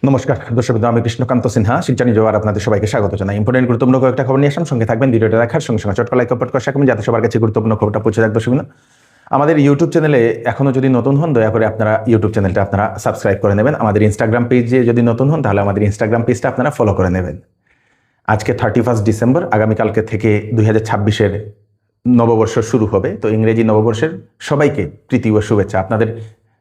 নমস্কার দর্শক, আমি কৃষ্ণকান্ত সিনহা শিলচর জোয়ার আপনাদের সবাইকে স্বাগত জানাই। ইম্পর্টেন্ট গুরুত্বপূর্ণ কয়েকটা খবর নিয়ে আসলাম, সঙ্গে থাকবেন। ভিডিওটা দেখার সঙ্গে সঙ্গে চটকা লাইক আপলোড করে রাখবেন যাতে সবার কাছে গুরুত্বপূর্ণ খবরটা পৌঁছে যাক। দর্শক, আমাদের ইউটিউব চ্যানেলে এখনও যদি নতুন হন, দয়া করে আপনারা ইউটিউব চ্যানেলটা আপনারা সাবস্ক্রাইব করে নেবেন। আমাদের ইনস্টাগ্রাম পেজে যদি নতুন হন, তাহলে আমাদের ইনস্টাগ্রাম পেজটা আপনারা ফলো করে নেবেন। আজকে 31 ডিসেম্বর, আগামীকালকে থেকে 2026-এর নববর্ষ শুরু হবে। তো ইংরেজি নববর্ষের সবাইকে প্রীতি ও শুভেচ্ছা। আপনাদের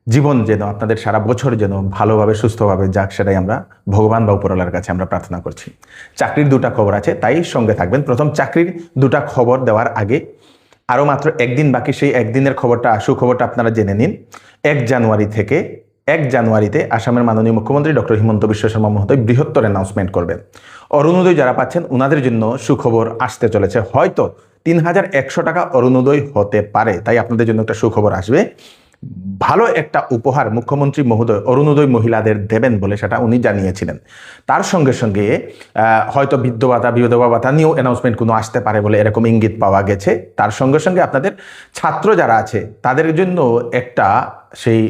জীবন যেন, আপনাদের সারা বছর যেন ভালোভাবে সুস্থভাবে যাক, সেটাই আমরা ভগবান বা উপরওয়ালার কাছে আমরা প্রার্থনা করছি। চাকরির দুটা খবর আছে, তাই সঙ্গে থাকবেন। প্রথম, চাকরির দুটা খবর দেওয়ার আগে আরও মাত্র একদিন বাকি। সেই একদিনের খবরটা, সুখবরটা আপনারা জেনে নিন। 1 জানুয়ারিতে আসামের মাননীয় মুখ্যমন্ত্রী ডক্টর হিমন্ত বিশ্ব শর্মা মহোদয় বৃহত্তর অ্যানাউন্সমেন্ট করবেন। অরুণোদয় যারা পাচ্ছেন, ওনাদের জন্য সুখবর আসতে চলেছে। হয়তো 3100 টাকা অরুণোদয় হতে পারে, তাই আপনাদের জন্য একটা সুখবর আসবে। ভালো একটা উপহার মুখ্যমন্ত্রী মহোদয় অরুণোদয় মহিলাদের দেবেন বলে সেটা উনি জানিয়েছিলেন। তার সঙ্গে সঙ্গে হয়তো বৃদ্ধ ভাতা, বিধবা ভাতা নিয়েও অ্যানাউন্সমেন্ট কোনো আসতে পারে বলে এরকম ইঙ্গিত পাওয়া গেছে। তার সঙ্গে সঙ্গে আপনাদের ছাত্র যারা আছে তাদের জন্য একটা সেই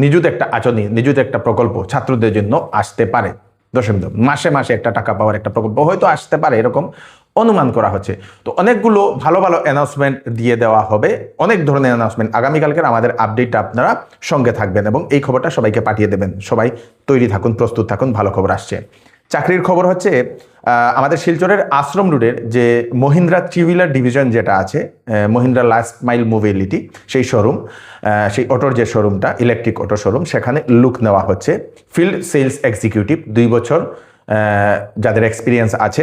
নিযুত একটা আঁচনি, নিযুত একটা প্রকল্প ছাত্রদের জন্য আসতে পারে। দর্শক, মাসে মাসে একটা টাকা পাওয়ার একটা প্রকল্প হয়তো আসতে পারে, এরকম অনুমান করা হচ্ছে। তো অনেকগুলো ভালো ভালো অ্যানাউন্সমেন্ট দিয়ে দেওয়া হবে, অনেক ধরনের অ্যানাউন্সমেন্ট। আগামীকালকের আমাদের আপডেটটা আপনারা সঙ্গে থাকবেন এবং এই খবরটা সবাইকে পাঠিয়ে দেবেন। সবাই তৈরি থাকুন, প্রস্তুত থাকুন, ভালো খবর আসছে। চাকরির খবর হচ্ছে, আমাদের শিলচরের আশ্রম রোডের যে মহিন্দ্রা থ্রি-হুইলার ডিভিশন যেটা আছে, মহিন্দ্রা লাস্ট মাইল মোবিলিটি, সেই শোরুম, সেই অটোর যে শোরুমটা, ইলেকট্রিক অটো শোরুম, সেখানে লুক নেওয়া হচ্ছে। ফিল্ড সেলস এক্সিকিউটিভ, 2 বছর যাদের এক্সপিরিয়েন্স আছে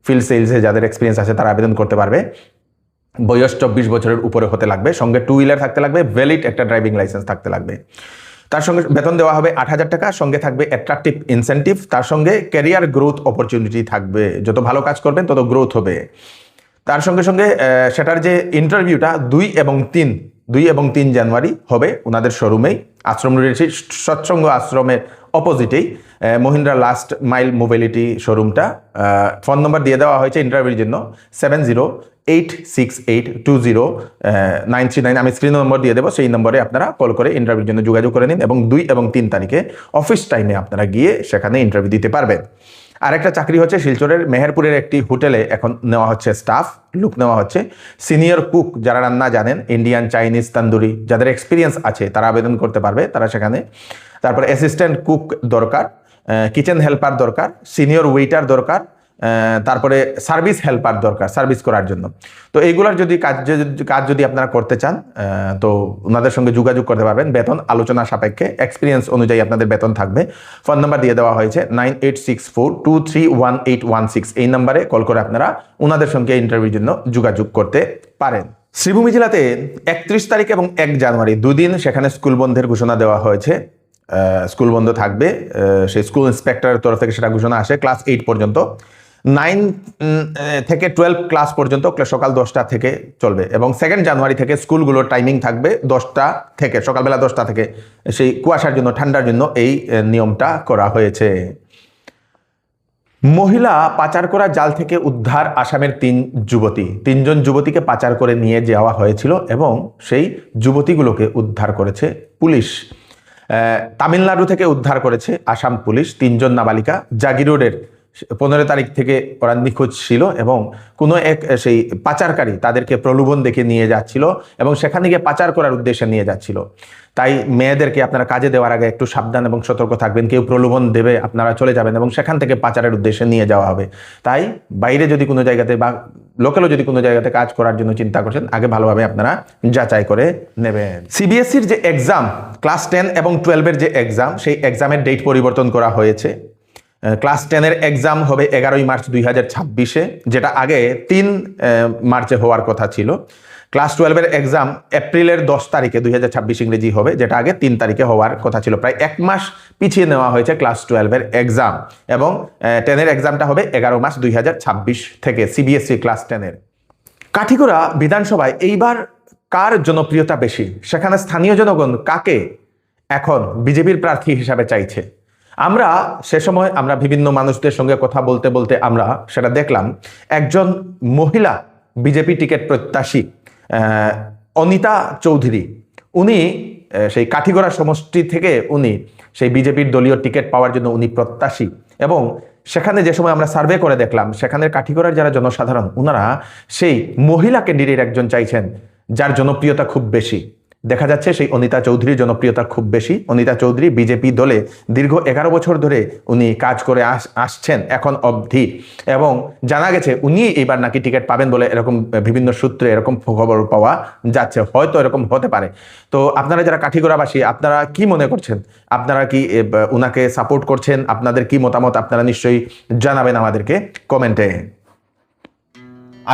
ফিল্ড সেলসে যাদের এক্সপিরিয়েন্স আছে তারা আবেদন করতে পারবে। বয়স 24 বছরের উপরে হতে লাগবে, সঙ্গে 2 হুইলার থাকতে লাগবে, ভ্যালিড একটা ড্রাইভিং লাইসেন্স থাকতে লাগবে। তার সঙ্গে বেতন দেওয়া হবে 8000 টাকা, সঙ্গে থাকবে অ্যাট্রাকটিভ ইনসেন্টিভ, তার সঙ্গে ক্যারিয়ার গ্রোথ অপরচুনিটি থাকবে। যত ভালো কাজ করবেন তত গ্রোথ হবে। তার সঙ্গে সঙ্গে সেটার যে ইন্টারভিউটা 2 এবং 3 জানুয়ারি হবে ওনাদের শোরুমেই, আশ্রম রোডের সেই সৎসঙ্গ আশ্রমের অপোজিটেই মহিন্দ্রা লাস্ট মাইল মোবিলিটি শোরুমটা। ফোন নম্বর দিয়ে দেওয়া হয়েছে ইন্টারভিউর জন্য 7086820939। আমি স্ক্রিন নম্বর দিয়ে দেবো, সেই নম্বরে আপনারা কল করে ইন্টারভিউর জন্য যোগাযোগ করে নিন এবং 2 এবং 3 তারিখে অফিস টাইমে আপনারা গিয়ে সেখানে ইন্টারভিউ দিতে পারবেন। আরেকটা চাকরি হচ্ছে শিলচরের মেহেরপুরের একটি হোটেলে এখন নেওয়া হচ্ছে স্টাফ, লুক নেওয়া হচ্ছে। সিনিয়র কুক, যারা রান্না জানেন, ইন্ডিয়ান, চাইনিজ, তান্দুরি, যাদের এক্সপিরিয়েন্স আছে তারা আবেদন করতে পারবে, তারা সেখানে। তারপরে অ্যাসিস্ট্যান্ট কুক দরকার, কিচেন হেল্পার দরকার, সিনিয়র ওয়েটার দরকার, তারপরে সার্ভিস হেল্পার দরকার সার্ভিস করার জন্য। তো এইগুলোর যদি কাজ যদি আপনারা করতে চান, তো ওনাদের সঙ্গে যোগাযোগ করতে পারবেন। বেতন আলোচনা সাপেক্ষে, এক্সপিরিয়েন্স অনুযায়ী আপনাদের বেতন থাকবে। ফোন নাম্বার দিয়ে দেওয়া হয়েছে 9864231816। এই নাম্বারে কল করে আপনারা ওনাদের সঙ্গে ইন্টারভিউর জন্য যোগাযোগ করতে পারেন। শ্রীভূমি জেলাতে 31 তারিখ এবং 1 জানুয়ারি 2 দিন সেখানে স্কুল বন্ধের ঘোষণা দেওয়া হয়েছে। স্কুল বন্ধ থাকবে, সেই স্কুল ইন্সপেক্টরের তরফ থেকে সেটা ঘোষণা আসে। ক্লাস 8 পর্যন্ত, 9 থেকে 12 ক্লাস পর্যন্ত সকাল 10টা থেকে চলবে। এবং 2 জানুয়ারি থেকে স্কুলগুলোর টাইমিং থাকবে 10টা থেকে, সকালবেলা 10টা থেকে। সেই কুয়াশার জন্য, ঠান্ডার জন্য এই নিয়মটা করা হয়েছে। মহিলা পাচার করা জাল থেকে উদ্ধার আসামের 3জন যুবতীকে পাচার করে নিয়ে যাওয়া হয়েছিল এবং সেই যুবতীগুলোকে উদ্ধার করেছে পুলিশ। তামিলনাড়ু থেকে উদ্ধার করেছে আসাম পুলিশ 3জন নাবালিকা। জাগিরোডের 15 তারিখ থেকে ওরা নিখোঁজ ছিল এবং কোনো এক সেই পাচারকারী তাদেরকে প্রলোভন দেখে নিয়ে যাচ্ছিল এবং সেখানে গিয়ে পাচার করার উদ্দেশ্যে নিয়ে যাচ্ছিল। তাই মেয়েদেরকে আপনারা কাজে দেওয়ার আগে একটু সাবধান এবং সতর্ক থাকবেন। কেউ প্রলোভন দেবে, আপনারা চলে যাবেন এবং সেখান থেকে পাচারের উদ্দেশ্যে নিয়ে যাওয়া হবে। তাই বাইরে যদি কোনো জায়গাতে বা লোকালও যদি কোনো জায়গাতে কাজ করার জন্য চিন্তা করছেন, আগে ভালোভাবে আপনারা যাচাই করে নেবেন। সিবিএসসির যে এক্সাম, ক্লাস 10 এবং 12-এর যে এক্সাম, সেই এক্সামের ডেট পরিবর্তন করা হয়েছে। ক্লাস 10-এর এক্সাম হবে 11 মার্চ 2026-এ, যেটা আগে 3 মার্চে হওয়ার কথা ছিল। ক্লাস 12-এর এক্সাম এপ্রিলের 10 তারিখে 2026 ইংরেজি হবে, যেটা আগে 3 তারিখে হওয়ার কথা ছিল। প্রায় 1 মাস পিছিয়ে নেওয়া হয়েছে ক্লাস 12-এর এক্সাম। এবং 10-এর এক্সামটা হবে 11 মার্চ 2026 থেকে, সিবিএসসি ক্লাস 10-এর। কাঠিগড়া বিধানসভায় এইবার কার জনপ্রিয়তা বেশি? সেখানে স্থানীয় জনগণ কাকে এখন বিজেপির প্রার্থী হিসাবে চাইছে? সে সময় আমরা বিভিন্ন মানুষদের সঙ্গে কথা বলতে বলতে আমরা সেটা দেখলাম। একজন মহিলা বিজেপি টিকিট প্রত্যাশী অনিতা চৌধুরী, উনি সেই কাঠিগড়া সমষ্টি থেকে উনি সেই বিজেপির দলীয় টিকিট পাওয়ার জন্য উনি প্রত্যাশী। এবং সেখানে যে সময় আমরা সার্ভে করে দেখলাম, সেখানের কাঠিগড়ার যারা জনসাধারণ, ওনারা সেই মহিলা ক্যান্ডিডেট একজন চাইছেন যার জনপ্রিয়তা খুব বেশি। দেখা যাচ্ছে সেই অনিতা চৌধুরীর জনপ্রিয়তা খুব বেশি। অনিতা চৌধুরী বিজেপি দলে দীর্ঘ 11 বছর ধরে উনি কাজ করে আসছেন এখন অবধি, এবং জানা গেছে উনি এবার নাকি টিকিট পাবেন বলে এরকম বিভিন্ন সূত্রে এরকম খবর পাওয়া যাচ্ছে। হয়তো এরকম হতে পারে। তো আপনারা যারা কাঠিগড়াবাসী, আপনারা কি মনে করছেন? আপনারা কি উনাকে সাপোর্ট করছেন? আপনাদের কি মতামত আপনারা নিশ্চয়ই জানাবেন আমাদেরকে কমেন্টে।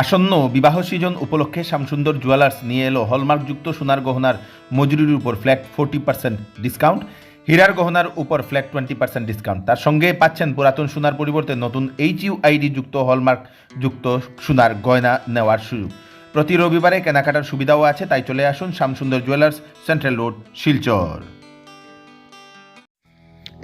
আসন্ন বিবাহ সিজন উপলক্ষে শ্যামসুন্দর জুয়েলার্স নিয়ে এলো হলমার্কযুক্ত সোনার গহনার মজুরির উপর ফ্ল্যাট 40% ডিসকাউন্ট, হীরার গহনার উপর ফ্ল্যাট 20% ডিসকাউন্ট। তার সঙ্গে পাচ্ছেন পুরাতন সোনার পরিবর্তে নতুন HUID যুক্ত হলমার্কযুক্ত সোনার গয়না নেওয়ার সুযোগ। প্রতি রবিবারে কেনাকাটার সুবিধাও আছে, তাই চলে আসুন Shyamsundar jewellers, central road, Silchar.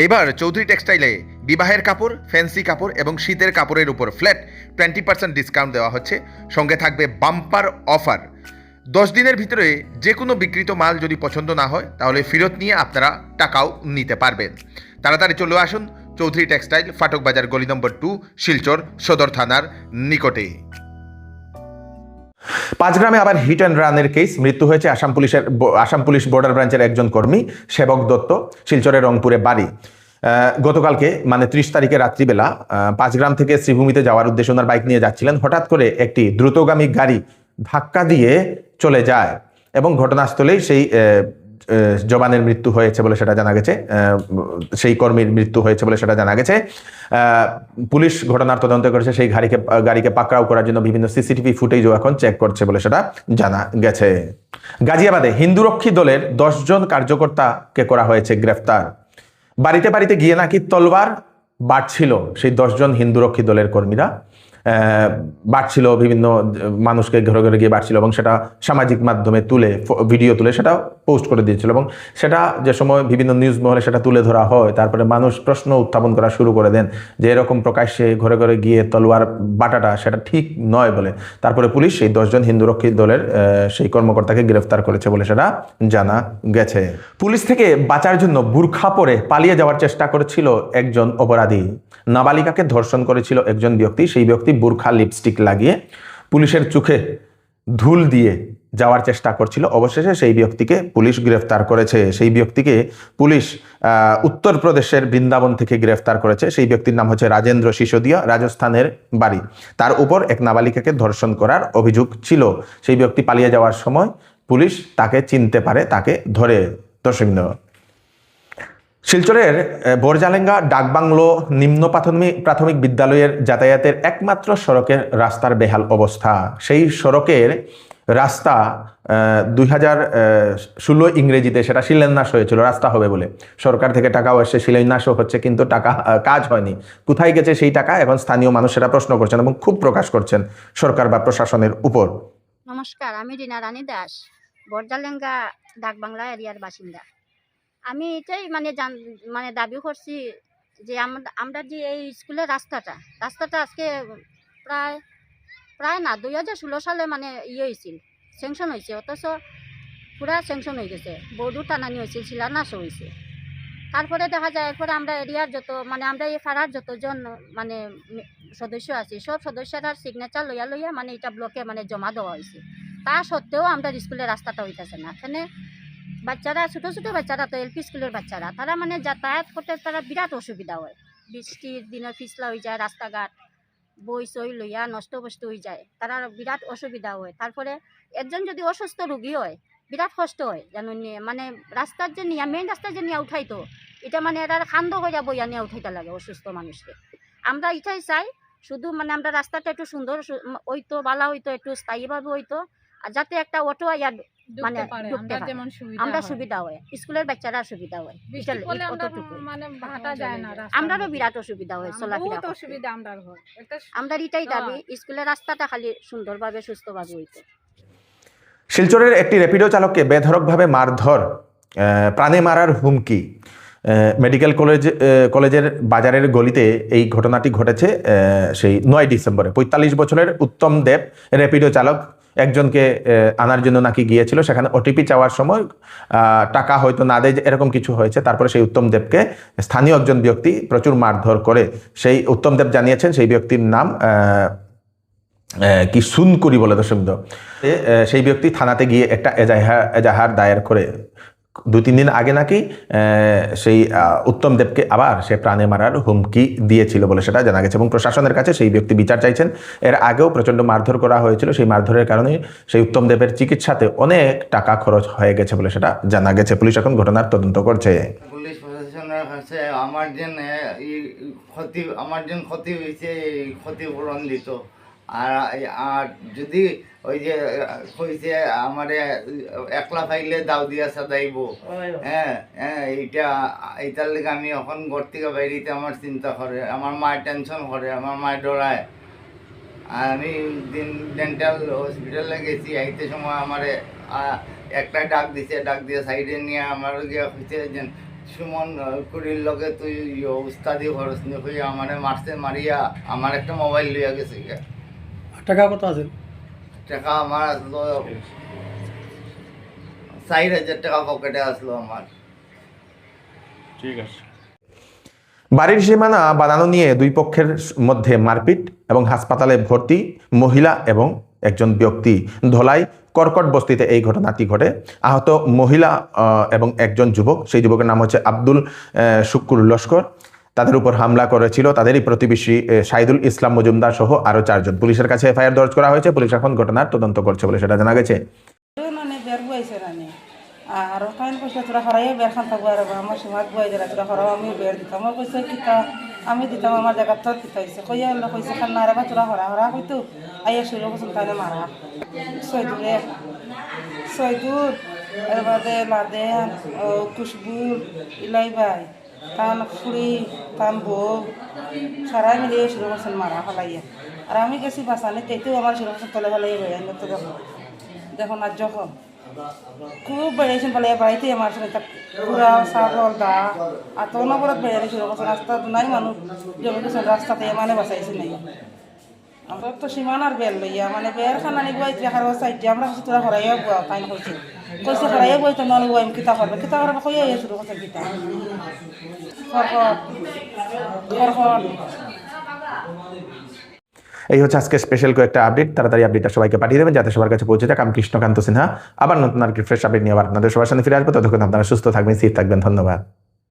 এবার চৌধুরী টেক্সটাইলে বিবাহের কাপড়, ফ্যান্সি কাপড় এবং শীতের কাপড়ের উপর ফ্ল্যাট 20% ডিসকাউন্ট দেওয়া হচ্ছে। সঙ্গে থাকবে বাম্পার অফার। 10 দিনের ভিতরে যে কোনো বিক্রিত মাল যদি পছন্দ না হয় তাহলে ফেরত নিয়ে আপনারা টাকাও নিতে পারবেন। তাড়াতাড়ি চলে আসুন চৌধুরী টেক্সটাইল, ফাটক বাজার, গলি নম্বর 2, শিলচর সদর থানার নিকটে। পাঁচগ্রামে আবার হিট অ্যান্ড রানের কেস। মৃত্যু হয়েছে আসাম পুলিশ বর্ডার ব্রাঞ্চের একজন কর্মী সেবক দত্ত, শিলচরের রংপুরে বাড়ি। গতকালকে মানে 30 তারিখে রাত্রিবেলা পাঁচগ্রাম থেকে শ্রীভূমিতে যাওয়ার উদ্দেশ্যে ওনার বাইক নিয়ে যাচ্ছিলেন। হঠাৎ করে একটি দ্রুতগামী গাড়ি ধাক্কা দিয়ে চলে যায় এবং ঘটনাস্থলেই সেই জবানের মৃত্যু হয়েছে বলে সেটা জানা গেছে। সেই কর্মীর মৃত্যু হয়েছে বলে সেটা জানা গেছে। পুলিশ ঘটনার তদন্ত করেছে। সেই গাড়িকে পাকড়াও করার জন্য বিভিন্ন সিসিটিভি ফুটেজও এখন চেক করছে বলে সেটা জানা গেছে। গাজিয়াবাদে হিন্দুরক্ষী দলের 10 জন কার্যকর্তাকে করা হয়েছে গ্রেফতার। বাড়িতে বাড়িতে গিয়ে নাকি তলবার বাড়ছিল সেই 10 জন হিন্দুরক্ষী দলের কর্মীরা, বাড়ছিল, বিভিন্ন মানুষকে ঘরে ঘরে গিয়ে বাড়ছিল এবং সেটা সামাজিক মাধ্যমে ভিডিও তুলে সেটা পোস্ট করে দিয়েছিল। এবং সেটা যে সময় বিভিন্ন নিউজ মহলে সেটা তুলে ধরা হয়, তারপরে মানুষ প্রশ্ন উত্থাপন করা শুরু করে দেন যে এরকম প্রকাশ্যে ঘরে ঘরে গিয়ে তলোয়ার বাটাটা সেটা ঠিক নয় বলে। তারপরে পুলিশ সেই 10 জন হিন্দুরক্ষী দলের সেই কর্মকর্তাকে গ্রেফতার করেছে বলে সেটা জানা গেছে। পুলিশ থেকে বাঁচার জন্য বুরখা পরে পালিয়ে যাওয়ার চেষ্টা করেছিল একজন অপরাধী। নাবালিকাকে ধর্ষণ করেছিল একজন ব্যক্তি। সেই ব্যক্তি বুরখা লিপস্টিক লাগিয়ে পুলিশের চোখে ধুল দিয়ে যাওয়ার চেষ্টা করছিল। অবশেষে সেই ব্যক্তিকে পুলিশ গ্রেফতার করেছে। সেই ব্যক্তিকে পুলিশ উত্তরপ্রদেশের বৃন্দাবন থেকে গ্রেফতার করেছে। সেই ব্যক্তির নাম হচ্ছে রাজেন্দ্র সিসোদিয়া, রাজস্থানের বাড়ি। তার উপর এক নাবালিকাকে ধর্ষণ করার অভিযোগ ছিল। সেই ব্যক্তি পালিয়ে যাওয়ার সময় পুলিশ তাকে চিনতে পারে, তাকে ধরে। দর্শকবৃন্দ, শিলচরের বরজালেঙ্গা ডাকবাংলো নিম্ন প্রাথমিক বিদ্যালয়ের যাতায়াতের একমাত্র সড়কের রাস্তার বেহাল অবস্থা। সেই সড়কের রাস্তা 2016 ইংরেজিতে সেটা শিলান্যাস হয়েছিল রাস্তা হবে বলে। সরকার থেকে টাকাও এসে শিলান্যাসও হচ্ছে, কিন্তু কাজ হয়নি। কোথায় গেছে সেই টাকা? এখন স্থানীয় মানুষ সেটা প্রশ্ন করছেন এবং খুব প্রকাশ করছেন সরকার বা প্রশাসনের উপর। নমস্কার, আমি রিনা রানী দাস, বরজালেঙ্গা ডাকবাংলা এরিয়ার বাসিন্দা। আমি এটাই মানে দাবি করছি যে আমরা যে এই স্কুলের রাস্তাটা আজকে প্রায় না 2016 সালে মানে হয়েছিল, স্যাংশন হয়েছে, অথচ পুরা স্যাংশন হয়ে গেছে, বোর্ডও টানানি হয়েছিল, শিলান্যাসও হয়েছে। তারপরে দেখা যায় এরপরে আমরা এরিয়ার আমরা এই পাড়ার যতজন সদস্য আছি, সব সদস্যরার সিগনেচার লইয়া মানে এটা ব্লকে জমা দেওয়া হয়েছে। তা সত্ত্বেও আমরা স্কুলের রাস্তাটা হইতেছে না। এখানে বাচ্চারা, ছোটো ছোটো বাচ্চারা, তো এলপি স্কুলের বাচ্চারা, তারা যাতায়াত করতে তারা বিরাট অসুবিধা হয়। বৃষ্টির দিনে পিছলা হয়ে যায়, রাস্তাঘাট বই সই লইয়া নষ্ট বস্তু হয়ে যায়, তারা বিরাট অসুবিধা হয়। তারপরে একজন যদি অসুস্থ রোগী হয়, বিরাট কষ্ট হয় জানো। রাস্তার যে নিয়ে মেইন রাস্তার যে নিয়ে উঠাইতো, এটা এরা খান্দ হইয়া বইয়া নিয়ে উঠাইতে লাগে অসুস্থ মানুষকে। আমরা এটাই চাই, শুধু আমরা রাস্তাটা একটু সুন্দর হইতো, ভালো হইতো, একটু স্থায়ীভাবে হইতো, আর যাতে একটা অটো ইয়ার আমরা সুবিধা হয়, স্কুলের বাচ্চারা সুবিধা হয়। আমরারও বিরাট অসুবিধা হয়, চলাফেরা আমরা এটাই দাবি, স্কুলের রাস্তাটা খালি সুন্দরভাবে সুস্থভাবে হইতো। শিলচরের একটি র্যাপিডো চালককে বেধড়কভাবে মারধর, প্রাণে মারার হুমকি। মেডিকেল কলেজের বাজারের গলিতে এই ঘটনাটি ঘটেছে সেই 9 ডিসেম্বরে। 45 বছরের উত্তম দেব র্যাপিডো চালক, একজনকে আনার জন্য নাকি গিয়েছিল, সেখানে ওটিপি চাওয়ার সময় টাকা হয়তো না দেয়, এরকম কিছু হয়েছে। তারপরে সেই উত্তম দেবকে স্থানীয় একজন ব্যক্তি প্রচুর মারধর করে। সেই উত্তম দেব জানিয়েছেন সেই ব্যক্তির নাম কি সুনকুরি বলে দর্শক। সেই ব্যক্তি থানাতে গিয়ে একটা এজাহার দায়ের করে 2-3 দিন আগে নাকি সেই উত্তম দেবকে আবার সে প্রাণে মারার হুমকি দিয়েছিল বলে সেটা জানা গেছে, এবং প্রশাসনের কাছে সেই ব্যক্তি বিচার চাইছেন। এর আগেও প্রচণ্ড মারধর করা হয়েছিল, সেই মারধরের কারণে সেই উত্তম দেবের চিকিৎসাতে অনেক টাকা খরচ হয়ে গেছে বলে সেটা জানা গেছে। পুলিশ এখন ঘটনার তদন্ত করছে। পুলিশ প্রশাসনের কাছে আমার যে ক্ষতি হয়েছে এই ক্ষতিপূরণ দিত। আর যদি ওই যে হয়েছে আমারে একলা পাইলে দাও দিয়া সাদাইব, এইটার লেগে আমি এখন ঘর থেকে বাইরিতে আমার চিন্তা করে, আমার মায়ের টেনশন করে, আমার মায়ের ডরায়। আর আমি ডেন্টাল হসপিটালে গেছি, আইতে সময় আমারে একটা ডাক দিয়ে সাইডে নিয়ে আমার গিয়ে হয়েছে যে সুমন কুড়ির লগে তুই উস্তাদি খরচ নিয়ে হয়ে আমারে মারিয়া আমার একটা মোবাইল লইয়া গেছে। টাকা কত আছে? টাকা আমার আসলো 4,000 টাকা পকেটে আসলো আমার। ঠিক আছে। বাড়ির সীমানা বানানো নিয়ে দুই পক্ষের মধ্যে মারপিট এবং হাসপাতালে ভর্তি মহিলা এবং একজন ব্যক্তি। ধলাই কর্কট বস্তিতে এই ঘটনাটি ঘটে। আহত মহিলা এবং একজন যুবক, সেই যুবকের নাম হচ্ছে আব্দুল শুক্কুর লস্কর। তাদের উপর হামলা করেছিল তাদেরই প্রতিবেশী শাহিদুল ইসলাম মজুমদার সহ আরো 4 জন। পুলিশের কাছে এফআইআর দর্জ করা হয়েছে। পুলিশ এখন ঘটনার তদন্ত করছে বলে সেটা জানা গেছে। আর কাইন কইছে তোরা হরাইয়া বের খান থাকবো, আর আমার সমাজ বয়ে যারা তোরা হরাও আমি বের দিতাম। আমার কইছে কিতা আমি দিতাম, আমার জায়গা তোর কিতা হয়েছে কইয়া হলো কইছে খান না রে তোরা হরা হইতো আইয়া শুরু করছেন তাহলে মারা সৈদুর এর বাদে লাদেন খুশবুর ইলাই ভাই তান ফুড়ি তান বউ সারাই মিলিয়ে শুরু করছেন মারা ফেলাইয়া। আর আমি গেছি বাসানে তেতেও আমার শুরু করছেন তলে ফেলাইয়া বেড়ে তো দেখো না যখন খুব বেড়েছেন বলে বাড়িতে আমার সাথে পুরা ছাগল দা আর তো নবরত বেড়ে শুরু করছে। রাস্তা নাই মানুষ জমি গেছেন রাস্তাতে মানে বাঁচাইছে নাই। আমরা তো সীমানার বেল লইয়া মানে বের খানা নিব হার সাইডে আমরা কাছে তোরা হরাইয়া বুয়া তাই কইছে কইছে হরাইয়া বই তো নল বই কিতা করবে কইয়া শুরু করছে কিতা এই হচ্ছে আজকে স্পেশাল কয়েকটা আপডেট। তাড়াতাড়ি আপডেটটা সবাইকে পাঠিয়ে দেবেন যাতে সবার কাছে পৌঁছে যাক। আমি কৃষ্ণকান্ত সিনহা আবার নতুন আর কি ফ্রেশ আপডেট নিয়ে আবার আপনাদের সবার সামনে ফিরে আসবো। ততক্ষণ আপনারা সুস্থ থাকবেন, সেফ থাকবেন। ধন্যবাদ।